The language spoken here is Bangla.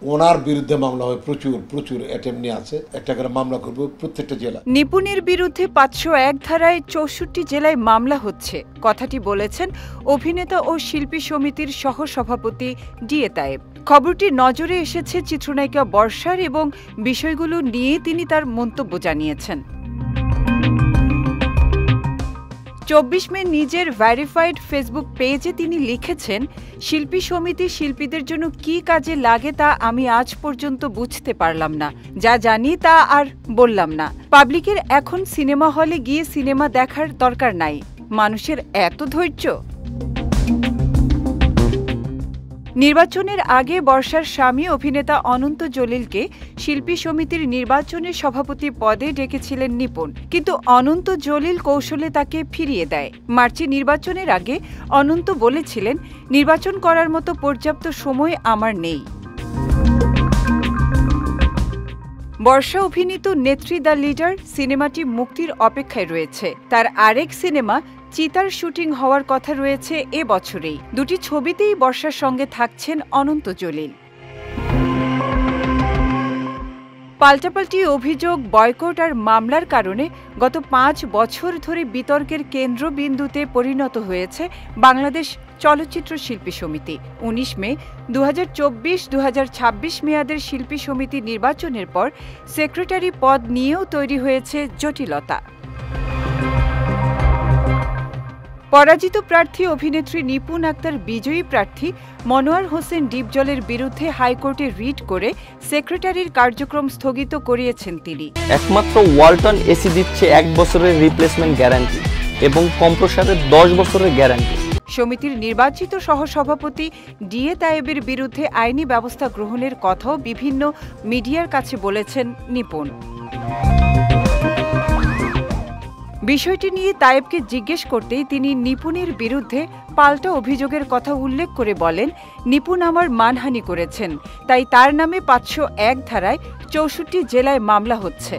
ওনার বিরুদ্ধে মামলা হয় প্রচুর অ্যাটেম্প নিয়ে আছে। একটা করে মামলা করব প্রত্যেকটা জেলা। নিপুণের বিরুদ্ধে ৫০১ ধারায় ৬৪ জেলায় মামলা হচ্ছে কথাটি বলেছেন অভিনেতা ও শিল্পী সমিতির সহসভাপতি ডিএ তায়েব। খবরটি নজরে এসেছে চিত্রনায়িকা বর্ষার এবং বিষয়গুলো নিয়ে তিনি তার মন্তব্য জানিয়েছেন। ২৪ মে নিজের ভেরিফাইড ফেসবুক পেজে তিনি লিখেছেন, শিল্পী সমিতি শিল্পীদের জন্য কী কাজে লাগে তা আমি আজ পর্যন্ত বুঝতে পারলাম না। যা জানি তা আর বললাম না। পাবলিকের এখন সিনেমা হলে গিয়ে সিনেমা দেখার দরকার নাই। মানুষের এত ধৈর্য। নির্বাচনের আগে বর্ষার স্বামী অভিনেতা অনন্ত জলিলকে শিল্পী সমিতির নির্বাচনের সভাপতি পদে ডেকেছিলেন নিপুণ, কিন্তু অনন্ত জলিল কৌশলে তাকে ফিরিয়ে দেয়। মার্চে নির্বাচনের আগে অনন্ত বলেছিলেন, নির্বাচন করার মতো পর্যাপ্ত সময় আমার নেই। বর্ষা অভিনীত নেত্রী দ্য লিডার সিনেমাটি মুক্তির অপেক্ষায় রয়েছে। তার আরেক সিনেমা চিতার শুটিং হওয়ার কথা রয়েছে এ বছরেই। দুটি ছবিতেই বর্ষার সঙ্গে থাকছেন অনন্ত জলিল। পাল্টাপাল্টি অভিযোগ, বয়কট আর মামলার কারণে গত ৫ বছর ধরে বিতর্কের কেন্দ্রবিন্দুতে পরিণত হয়েছে বাংলাদেশ চলচ্চিত্র শিল্পী সমিতি। ১৯ মে ২০২৪-২০২৬ মেয়াদের শিল্পী সমিতি নির্বাচনের পর সেক্রেটারি পদ নিয়েও তৈরি হয়েছে জটিলতা। পরাজিত প্রার্থী অভিনেত্রী নিপুণ আক্তার বিজয়ী প্রার্থী মনোয়ার হোসেন ডিপজলের বিরুদ্ধে হাইকোর্টে রিট করে সেক্রেটারির কার্যক্রম স্থগিত করিয়েছেন তিনি। একমাত্র ওয়ালটন এসি দিচ্ছে ১ বছরের রিপ্লেসমেন্ট গ্যারান্টি এবং কম্প্রেসারের ১০ বছরের গ্যারান্টি। সমিতির নির্বাচিত সহসভাপতি ডিএ তায়েবের বিরুদ্ধে আইনি ব্যবস্থা গ্রহণের কথাও বিভিন্ন মিডিয়ার কাছে বলেছেন নিপুণ। বিষয়টি নিয়ে তায়েবকে জিজ্ঞেস করতেই তিনি নিপুণের বিরুদ্ধে পাল্টা অভিযোগের কথা উল্লেখ করে বলেন, নিপুণ আমার মানহানি করেছেন, তাই তার নামে ৫০১ ধারায় ৬৪ জেলায় মামলা হচ্ছে।